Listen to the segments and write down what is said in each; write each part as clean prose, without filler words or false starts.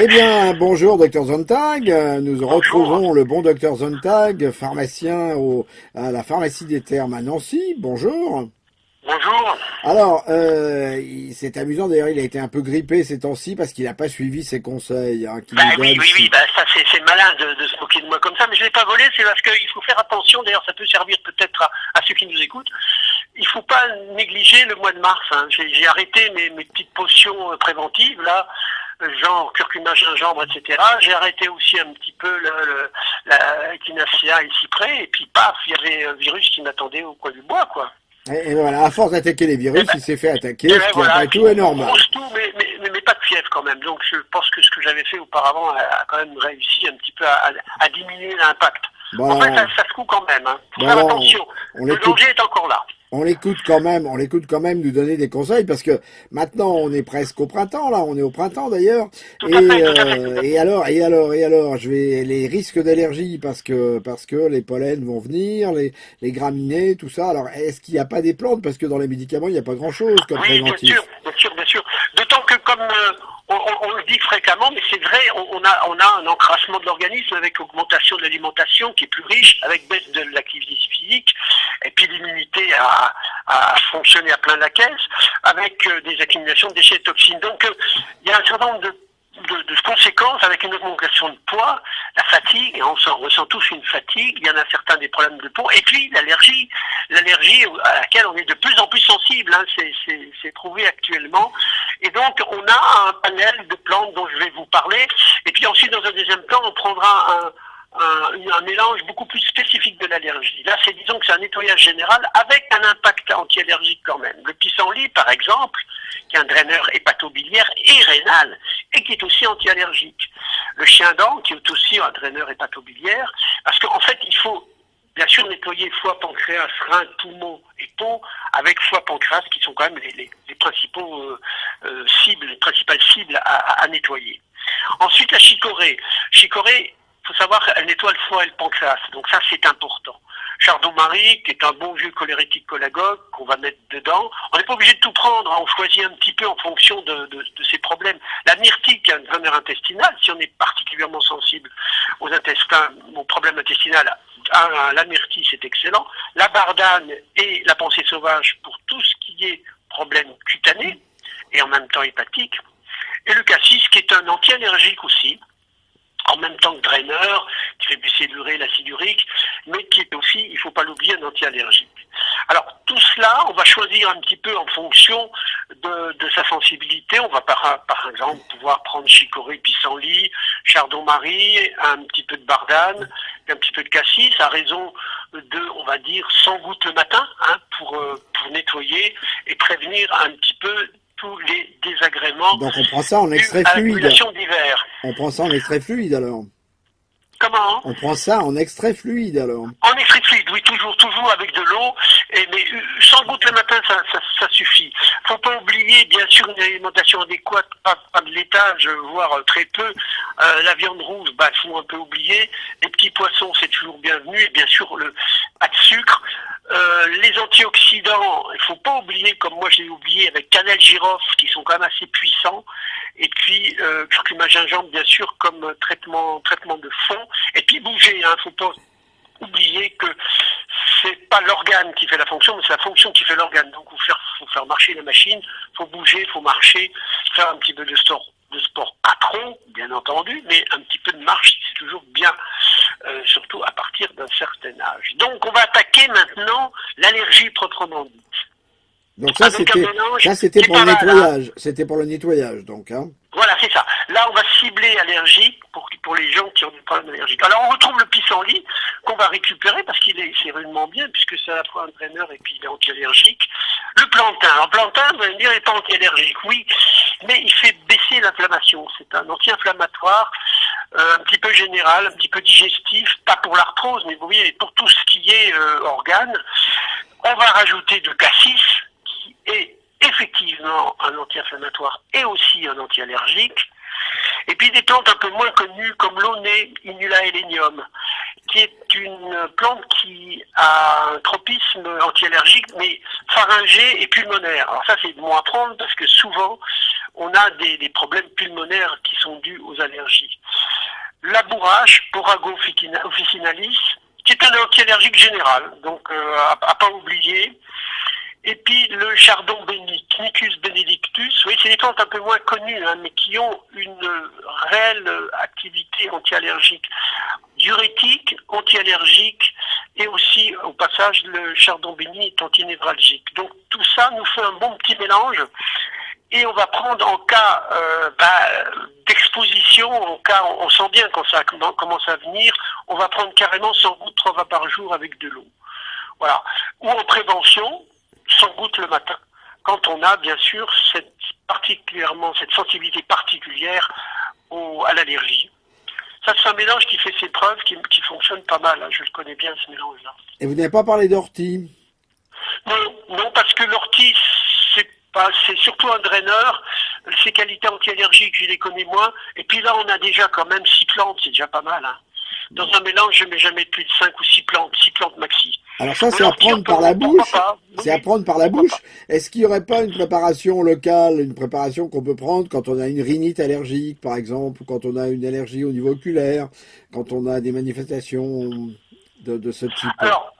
Eh bien, bonjour Dr Zontag, nous retrouvons le bon Dr Zontag, pharmacien à la pharmacie des Thermes à Nancy. Bonjour. Bonjour. Alors, c'est amusant d'ailleurs, il a été un peu grippé ces temps-ci parce qu'il n'a pas suivi ses conseils qu'il nous Oui, donne. oui, bah, ça c'est malin de se moquer de moi comme ça, mais je l'ai pas volé, c'est parce qu'il faut faire attention, d'ailleurs ça peut servir peut-être à ceux qui nous écoutent. Il faut pas négliger le mois de mars, hein. J'ai arrêté mes petites potions préventives, là, genre curcuma, gingembre, etc. J'ai arrêté aussi un petit peu la echinacea et cyprès, et puis paf, il y avait un virus qui m'attendait au coin du bois, quoi. Et voilà, à force d'attaquer les virus, il s'est fait attaquer, ce qui Voilà, après tout est normal. Grosse toux, mais pas de fièvre quand même. Donc je pense que ce que j'avais fait auparavant a quand même réussi un petit peu à diminuer l'impact. Bon, En fait, ça se coud quand même. Hein. Faut bon, faire attention. on Le l'écoute. danger est encore là. On l'écoute quand même nous donner des conseils parce que maintenant on est presque au printemps là, on est au printemps d'ailleurs. Tout à fait, tout à fait. Et alors, les risques d'allergie parce que les pollens vont venir, les graminées, tout ça. Alors est-ce qu'il n'y a pas des plantes parce que dans les médicaments il n'y a pas grand-chose comme Oui, préventif. bien sûr. D'autant que comme on le dit fréquemment, mais c'est vrai, on a un encrassement de l'organisme avec augmentation de l'alimentation qui est plus riche, avec baisse de l'activité physique, et puis l'immunité à fonctionner à plein la caisse, avec des accumulations de déchets et de toxines. Donc il y a un certain nombre de conséquences avec une augmentation de poids, la fatigue, et on ressent tous une fatigue, il y en a certains des problèmes de peau, et puis l'allergie à laquelle on est de plus en plus sensible, hein, c'est prouvé actuellement, et donc on a un panel de plantes dont je vais vous parler, et puis ensuite dans un deuxième temps on prendra un mélange beaucoup plus spécifique de l'allergie. Là, disons que c'est un nettoyage général avec un impact anti-allergique quand même. Le pissenlit, par exemple, qui est un draineur hépatobiliaire et rénal, et qui est aussi anti-allergique. Le chien-dent, qui est aussi un draineur hépatobiliaire, parce qu'en fait, il faut bien sûr nettoyer foie, pancréas, rein, poumon et peau, avec foie, pancréas, qui sont quand même les principaux les principales cibles à nettoyer. Ensuite, la chicorée. Chicorée, il faut savoir qu'elle nettoie le foie et le pancréas, donc ça c'est important. Chardon-Marie, qui est un bon vieux cholérétique cholagogue qu'on va mettre dedans. On n'est pas obligé de tout prendre, hein. On choisit un petit peu en fonction de ses problèmes. La myrtille, qui est un draineur intestinal, si on est particulièrement sensible aux intestins, aux problèmes intestinaux, la myrtille c'est excellent. La bardane et la pensée sauvage pour tout ce qui est problème cutané et en même temps hépatique. Et le cassis, qui est un anti-allergique aussi, en même temps que draineur, qui fait baisser l'urée, l'acide urique, mais qui est aussi, il ne faut pas l'oublier, un anti-allergique. Alors, tout cela, on va choisir un petit peu en fonction de sa sensibilité. On va par exemple pouvoir prendre chicorée, pissenlit, chardon-marie, un petit peu de bardane, un petit peu de cassis, à raison de, on va dire, 100 gouttes le matin, hein, pour nettoyer et prévenir un petit peu tous les désagréments. Donc on prend ça en extrait fluide. D'hiver. On prend ça en extrait fluide alors. Comment? On prend ça en extrait fluide alors. En extrait fluide, oui, toujours avec de l'eau, mais 100 gouttes le matin, ça suffit. Faut pas oublier, bien sûr, une alimentation adéquate, pas de laitage, voire très peu. La viande rouge, faut un peu oublier. Les petits poissons, c'est toujours bienvenu, et bien sûr, pas de sucre. Les antioxydants, il faut pas oublier, comme moi je l'ai oublié, avec cannelle girofle, qui sont quand même assez puissants. Et puis curcuma gingembre, bien sûr, comme traitement de fond. Et puis bouger, hein, faut pas oublier que c'est pas l'organe qui fait la fonction, mais c'est la fonction qui fait l'organe. Donc faut faire marcher la machine, faut bouger, faut marcher, faire un petit peu de sport à tronc, bien entendu, mais un petit peu de marche, c'est toujours bien, surtout à partir d'un certain âge. Donc on va attaquer maintenant l'allergie proprement dite. Donc ça c'était pour le nettoyage, c'était pour le nettoyage donc hein. Voilà, c'est ça. Là, on va cibler allergique pour les gens qui ont des problèmes allergiques. Alors, on retrouve le pissenlit qu'on va récupérer parce c'est rudement bien puisque c'est à la fois un draineur et puis il est anti-allergique. Le plantain. Alors, plantain, vous allez me dire, il n'est pas anti-allergique. Oui, mais il fait baisser l'inflammation. C'est un anti-inflammatoire un petit peu général, un petit peu digestif, pas pour l'arthrose, mais vous voyez, pour tout ce qui est organes. On va rajouter de cassis qui est effectivement un anti-inflammatoire et aussi un anti-allergique. Et puis des plantes un peu moins connues comme l'aunay, Inula helenium, qui est une plante qui a un tropisme anti-allergique, mais pharyngé et pulmonaire. Alors ça, c'est bon à prendre parce que souvent, on a des problèmes pulmonaires qui sont dues aux allergies. La bourrache, Borago officinalis, qui est un anti-allergique général, donc à pas oublier. Et puis le chardon béni, Quinquus benedictus, oui, c'est des plantes un peu moins connues, hein, mais qui ont une réelle activité anti-allergique, diurétique, anti-allergique, et aussi, au passage, le chardon béni est antinévralgique. Donc tout ça nous fait un bon petit mélange, et on va prendre en cas d'exposition, en cas, on sent bien quand ça commence à venir, on va prendre carrément 100 gouttes 3 fois par jour avec de l'eau. Voilà. Ou en prévention, 100 gouttes le matin, quand on a bien sûr cette sensibilité particulière à l'allergie. Ça, c'est un mélange qui fait ses preuves, qui fonctionne pas mal, hein. Je le connais bien, ce mélange-là. Et vous n'avez pas parlé d'ortie? Non, parce que l'ortie, c'est surtout un draineur. Ses qualités anti-allergiques, je les connais moins. Et puis là, on a déjà quand même 6 plantes, c'est déjà pas mal, hein. Dans un mélange, je ne mets jamais plus de 5 ou 6 plantes maxi. Alors ça, c'est à prendre par la bouche. C'est à prendre par la bouche. Est-ce qu'il n'y aurait pas une préparation locale, une préparation qu'on peut prendre quand on a une rhinite allergique, par exemple, ou quand on a une allergie au niveau oculaire, quand on a des manifestations de ce type? Alors,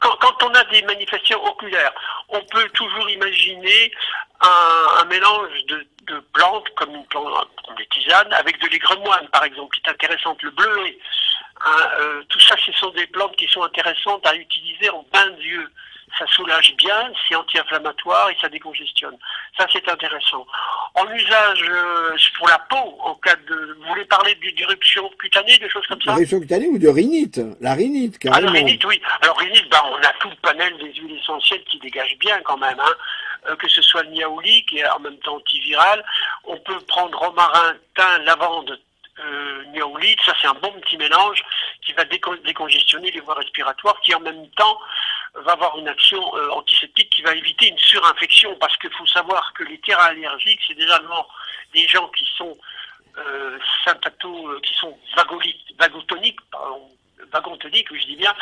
quand on a des manifestations oculaires, on peut toujours imaginer un mélange de plantes, comme des tisanes, avec de l'aigre-moine, par exemple, qui est intéressante, le bleuet. Hein, tout ça, ce sont des plantes qui sont intéressantes à utiliser en bain d'yeux. Ça soulage bien, c'est anti-inflammatoire et ça décongestionne. Ça, c'est intéressant. En usage pour la peau, en cas de... Vous voulez parler d'éruption cutanée, de choses comme ça? D'éruption cutanée ou de rhinite? La rhinite, carrément. Ah, la rhinite, oui. Alors, rhinite, on a tout le panel des huiles essentielles qui dégagent bien quand même, hein. Que ce soit le niaouli, qui est en même temps antiviral. On peut prendre romarin, thym, lavande, niaouli. Ça, c'est un bon petit mélange qui va décongestionner les voies respiratoires, qui en même temps va avoir une action antiseptique qui va éviter une surinfection, parce qu'il faut savoir que les terrains allergiques, c'est déjà des gens qui sont qui sont vagotoniques, oui, je dis bien,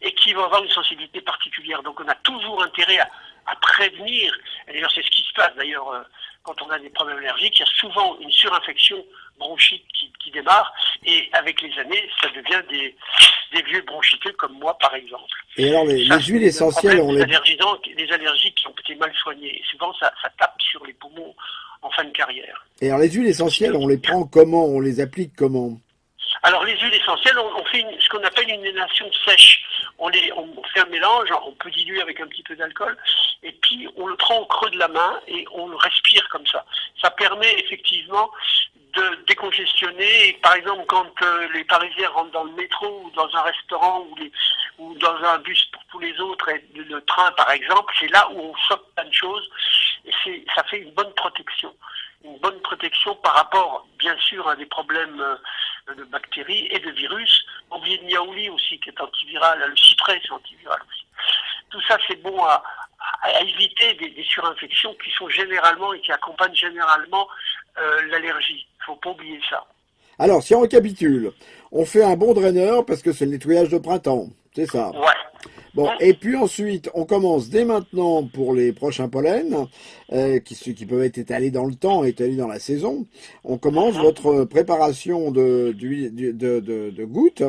et qui vont avoir une sensibilité particulière. Donc on a toujours intérêt à prévenir, et d'ailleurs c'est ce qui se passe d'ailleurs quand on a des problèmes allergiques, il y a souvent une surinfection bronchique qui démarre, et avec les années, ça devient des vieux bronchiteux comme moi par exemple. Et alors les huiles essentielles, les allergies qui ont été mal soignées, et souvent ça tape sur les poumons en fin de carrière. Et alors les huiles essentielles, on les prend comment? On les applique comment? Alors les huiles essentielles, on fait ce qu'on appelle une inhalation sèche. On fait un mélange, on peut diluer avec un petit peu d'alcool, et puis on le prend au creux de la main et on le respire comme ça. Ça permet effectivement de décongestionner. Et par exemple, quand les Parisiens rentrent dans le métro ou dans un restaurant ou dans un bus pour tous les autres, et le train par exemple, c'est là où on chope plein de choses, et ça fait une bonne protection. Une bonne protection par rapport, bien sûr, à des problèmes de bactéries et de virus. Oubliez le niaouli aussi, qui est antiviral, le cyprès, c'est antiviral aussi. Tout ça, c'est bon à éviter des surinfections qui sont généralement et qui accompagnent généralement l'allergie. Il ne faut pas oublier ça. Alors, si on récapitule, on fait un bon draineur parce que c'est le nettoyage de printemps, c'est ça? Ouais. Bon, et puis ensuite, on commence dès maintenant pour les prochains pollens, qui peuvent être étalés dans le temps, étalés dans la saison. On commence votre préparation de gouttes,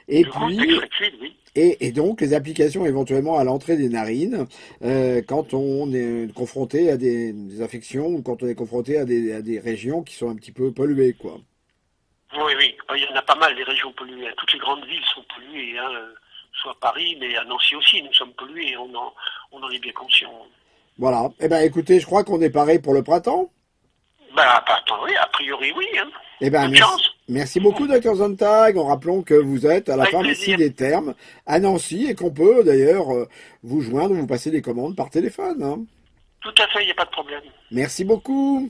et puis et donc les applications éventuellement à l'entrée des narines quand on est confronté à des infections ou quand on est confronté à des régions qui sont un petit peu polluées, quoi. Oui, il y en a pas mal des régions polluées. Toutes les grandes villes sont polluées, hein. Soit Paris, mais à Nancy aussi, nous sommes pollués, et on en est bien conscient. Voilà. Eh bien, écoutez, je crois qu'on est paré pour le printemps. Oui, a priori, oui. Hein. Eh bien, merci beaucoup, Dr Sontag, en rappelant que vous êtes à la pharmacie des Thermes, à Nancy, et qu'on peut d'ailleurs vous joindre, vous passer des commandes par téléphone. Hein. Tout à fait, il n'y a pas de problème. Merci beaucoup.